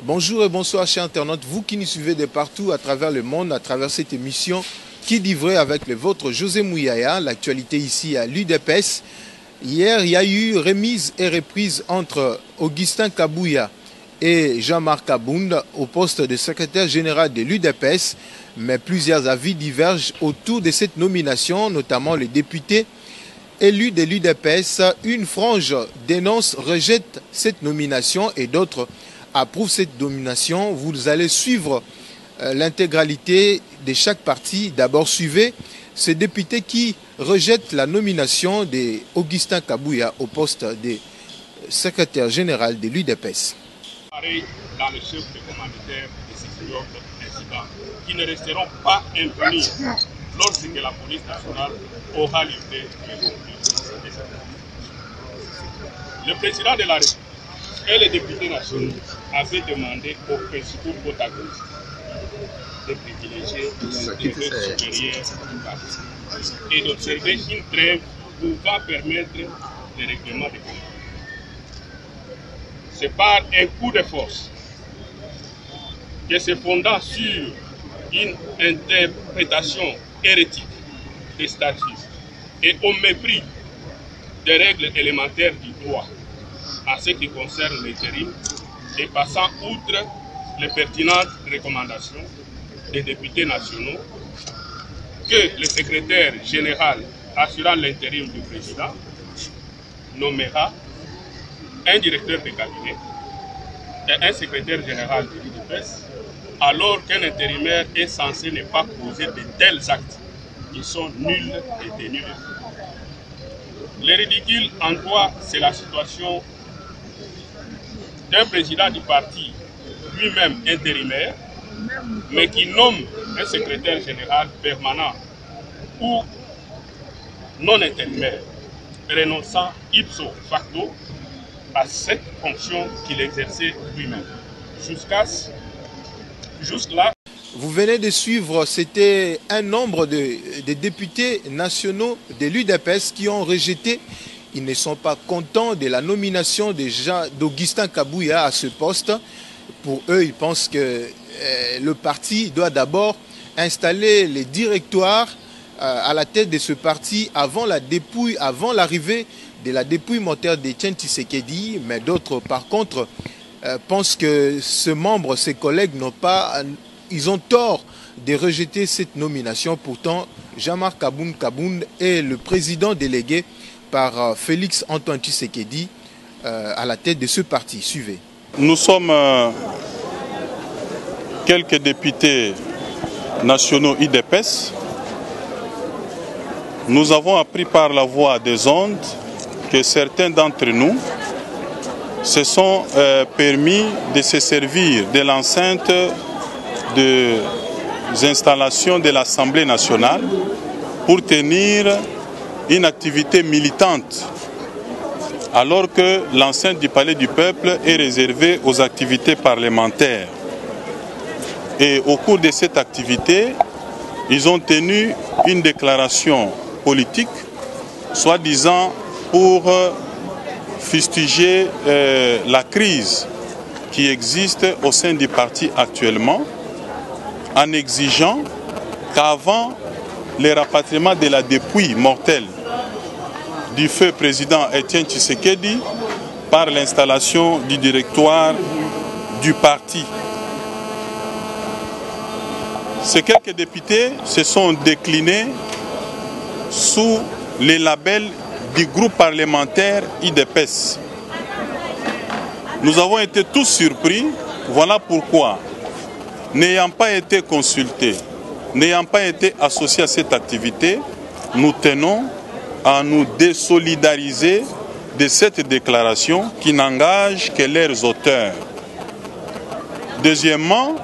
Bonjour et bonsoir chers internautes, vous qui nous suivez de partout à travers le monde, à travers cette émission Qui dit vrai avec le vôtre José Mouyaya, l'actualité ici à l'UDPS. Hier, il y a eu remise et reprise entre Augustin Kabouya et Jean-Marc Abound au poste de secrétaire général de l'UDPS, mais plusieurs avis divergent autour de cette nomination, notamment les députés élus de l'UDPS. Une frange dénonce, rejette cette nomination et d'autres approuve cette nomination. Vous allez suivre l'intégralité de chaque parti. D'abord, suivez ce député qui rejette la nomination d'Augustin Kabouya au poste de secrétaire général de l'UDPS. Dans le chef de commanditaire de ces incidents qui ne resteront pas impunis lorsque la police nationale aura livré les conclusions. Le président de la République et les députés nationaux avaient demandé aux principaux protagonistes de privilégier l'intérêt supérieur du parti et d'observer une trêve pouvant permettre le règlement des conflits. C'est par un coup de force que se fondant sur une interprétation hérétique des statuts et au mépris des règles élémentaires du droit en ce qui concerne l'intérim et passant outre les pertinentes recommandations des députés nationaux que le secrétaire général assurant l'intérim du président nommera un directeur de cabinet et un secrétaire général de l'UDPS, alors qu'un intérimaire est censé ne pas poser de tels actes qui sont nuls et dénués. Le ridicule en quoi c'est la situation d'un président du parti, lui-même intérimaire, mais qui nomme un secrétaire général permanent ou non intérimaire, renonçant ipso facto à cette fonction qu'il exerçait lui-même. Jusque-là. Vous venez de suivre, c'était un nombre de députés nationaux de l'UDPS qui ont rejeté. Ils ne sont pas contents de la nomination d'Augustin Kabouya à ce poste. Pour eux, ils pensent que le parti doit d'abord installer les directoires à la tête de ce parti avant la dépouille, avant l'arrivée de la dépouille mortelle d'Etienne Tshisekedi. Mais d'autres, par contre, pensent que ce membre, ses collègues ils ont tort de rejeter cette nomination. Pourtant, Jean-Marc Abound est le président délégué par Félix Antoine Tshisekedi à la tête de ce parti. Suivez. Nous sommes quelques députés nationaux UDPS. Nous avons appris par la voie des ondes que certains d'entre nous se sont permis de se servir de l'enceinte des installations de l'Assemblée nationale pour tenir une activité militante, alors que l'enceinte du Palais du Peuple est réservée aux activités parlementaires. Et au cours de cette activité, ils ont tenu une déclaration politique, soi-disant pour fustiger la crise qui existe au sein du parti actuellement, en exigeant qu'avant le rapatriement de la dépouille mortelle du feu président Etienne Tshisekedi par l'installation du directoire du parti. Ces quelques députés se sont déclinés sous les labels du groupe parlementaire UDPS. Nous avons été tous surpris, voilà pourquoi, n'ayant pas été consultés, n'ayant pas été associés à cette activité, nous tenons à nous désolidariser de cette déclaration qui n'engage que leurs auteurs. Deuxièmement,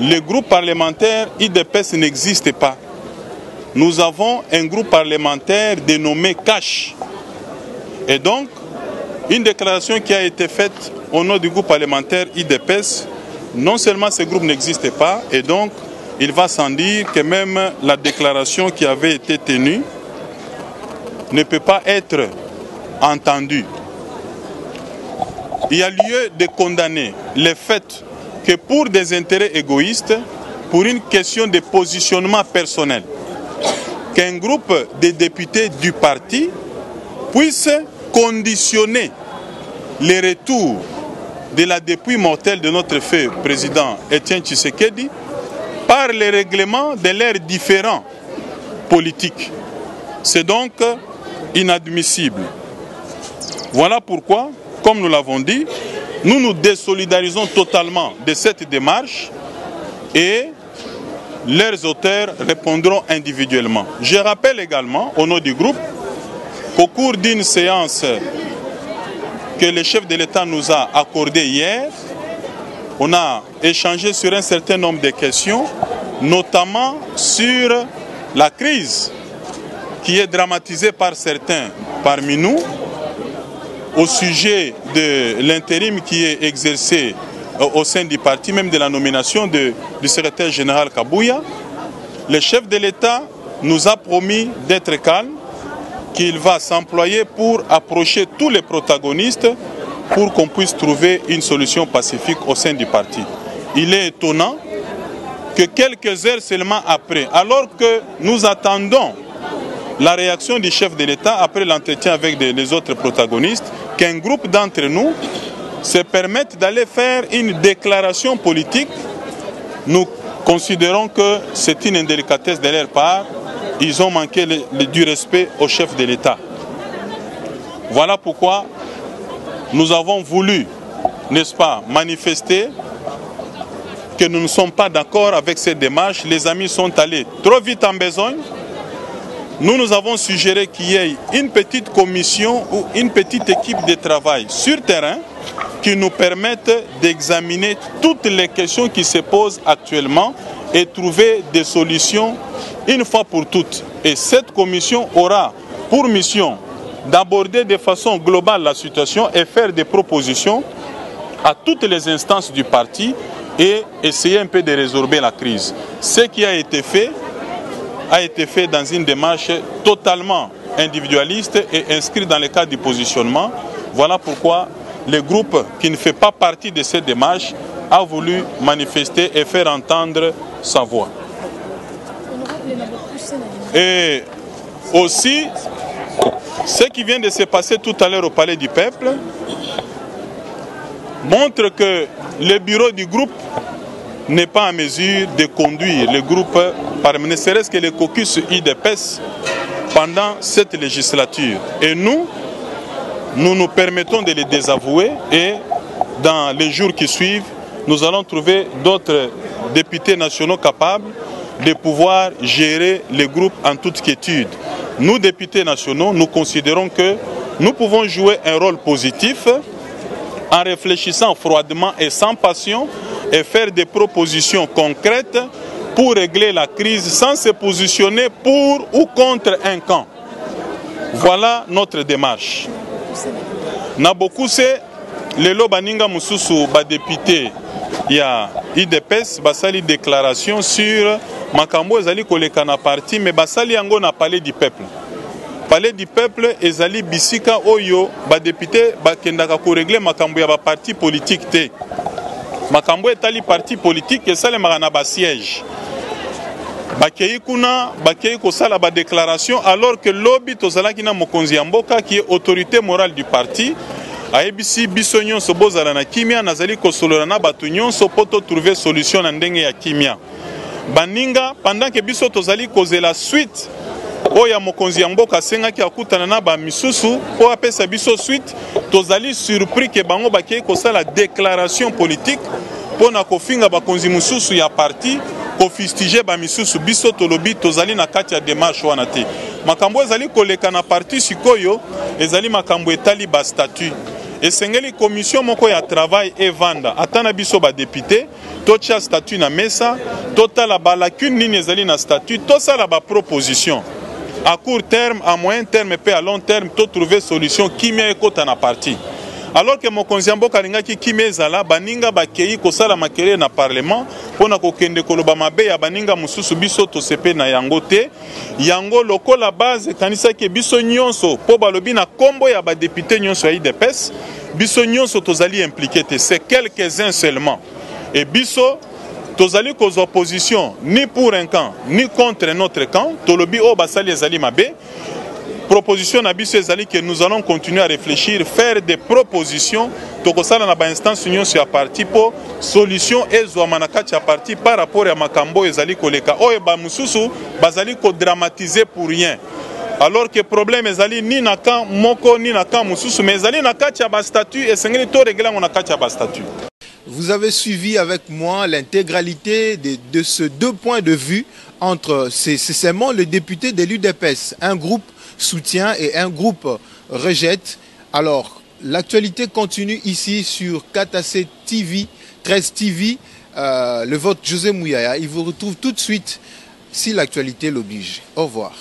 le groupe parlementaire UDPS n'existe pas. Nous avons un groupe parlementaire dénommé CACH. Et donc, une déclaration qui a été faite au nom du groupe parlementaire UDPS, non seulement ce groupe n'existe pas, et donc il va sans dire que même la déclaration qui avait été tenue ne peut pas être entendue. il y a lieu de condamner le fait que pour des intérêts égoïstes, pour une question de positionnement personnel, qu'un groupe de députés du parti puisse conditionner les retours de la dépouille mortelle de notre feu président Étienne Tshisekedi par les règlements de leurs différents politiques. C'est donc inadmissible. Voilà pourquoi, comme nous l'avons dit, nous nous désolidarisons totalement de cette démarche et leurs auteurs répondront individuellement. Je rappelle également, au nom du groupe, qu'au cours d'une séance que le chef de l'État nous a accordée hier, on a échangé sur un certain nombre de questions, notamment sur la crise qui est dramatisée par certains parmi nous, au sujet de l'intérim qui est exercé au sein du parti, même de la nomination du secrétaire général Kabouya. Le chef de l'État nous a promis d'être calme, qu'il va s'employer pour approcher tous les protagonistes pour qu'on puisse trouver une solution pacifique au sein du parti. Il est étonnant que quelques heures seulement après, alors que nous attendons la réaction du chef de l'État après l'entretien avec les autres protagonistes, qu'un groupe d'entre nous se permette d'aller faire une déclaration politique. Nous considérons que c'est une indélicatesse de leur part. Ils ont manqué du respect au chef de l'État. Voilà pourquoi nous avons voulu, n'est-ce pas, manifester que nous ne sommes pas d'accord avec cette démarche. Les amis sont allés trop vite en besogne. Nous avons suggéré qu'il y ait une petite commission ou une petite équipe de travail sur terrain qui nous permette d'examiner toutes les questions qui se posent actuellement et trouver des solutions une fois pour toutes. Et cette commission aura pour mission d'aborder de façon globale la situation et faire des propositions à toutes les instances du parti et essayer un peu de résorber la crise. Ce qui a été fait dans une démarche totalement individualiste et inscrit dans le cadre du positionnement. Voilà pourquoi le groupe qui ne fait pas partie de cette démarche a voulu manifester et faire entendre sa voix. Et aussi, ce qui vient de se passer tout à l'heure au Palais du Peuple montre que le bureau du groupe n'est pas en mesure de conduire le groupe, ne serait-ce que le caucus UDPS, pendant cette législature. Et nous nous permettons de les désavouer et dans les jours qui suivent, nous allons trouver d'autres députés nationaux capables de pouvoir gérer les groupes en toute quiétude. Nous, députés nationaux, nous considérons que nous pouvons jouer un rôle positif en réfléchissant froidement et sans passion et faire des propositions concrètes pour régler la crise sans se positionner pour ou contre un camp. Voilà notre démarche. Nabokuse, lelo baninga mususu ba député ya IDPS basali déclaration sur makambo ezali koleka na parti mais basali yango na Palais du Peuple. Palais du Peuple ezali bisika oyo ba député bakendaka ko régler makambo ya ba parti politique te. Makambo etali parti politique esalemaka na ba siège. Bakei kuna bakei kosala ba déclaration alors que lobby tozalaki na mokonzi ya mboka qui est autorité morale du parti ayebisi biso nyonso bozala na kimia nazali kosolola na bato nyonso poto trouver solution na ndenge ya kimia. Baninga pendant que biso tozali kozela suite oya mokonzi ya mboka sengaki akutana na ba misusu po apesa biso suite tozali surpris que bango bakei kosala déclaration politique pona kofinga bakonzi mususu ya parti kofistige ba misusu biso tolobi tozali na kati ya démarche wana te. Makambo ezali koleka na parti sikoyo ezali makambo etali ba statut. Esengeli commission moko ya travail et vanda atana biso ba député totia statut na mesa totala ba lacune nini ezali na statut tosala ba proposition à court terme, à moyen terme et à long terme to trouver solution kimia ekota na parti. Alors que mokonzi ya mboka alingaki kimia ezala baninga bakei kosala makere na parlement pona kokende koloba mabe ya baninga mususu biso tosepe na yango te yango lokola base kanisaki biso nyonso po balobi na kombo ya ba député nyonso ya IDPS biso nyonso tozali impliqué, c'est quelques-uns seulement. Et biso tozali cause opposition ni pour un camp ni contre notre camp. Tolobi o basali ezali mabe. Proposition na biso ezali que nous allons continuer à réfléchir, faire des propositions. Tokosala na ba instance union sur parti pour solution ezwa manakati ya parti par rapport à makambo ezali koleka. Oye ba mususu bazali ko dramatiser pour rien. Alors que le problème ezali ni na camp moko ni na camp mususu mais ezali na kati ya ba statut et sengeli to régler na kati ya ba statut. Vous avez suivi avec moi l'intégralité de ce deux points de vue entre seulement le député de l'UDPS. Un groupe soutient et un groupe rejette. Alors, l'actualité continue ici sur KTC TV, 13 TV, le vote José Mouyaya. Il vous retrouve tout de suite si l'actualité l'oblige. Au revoir.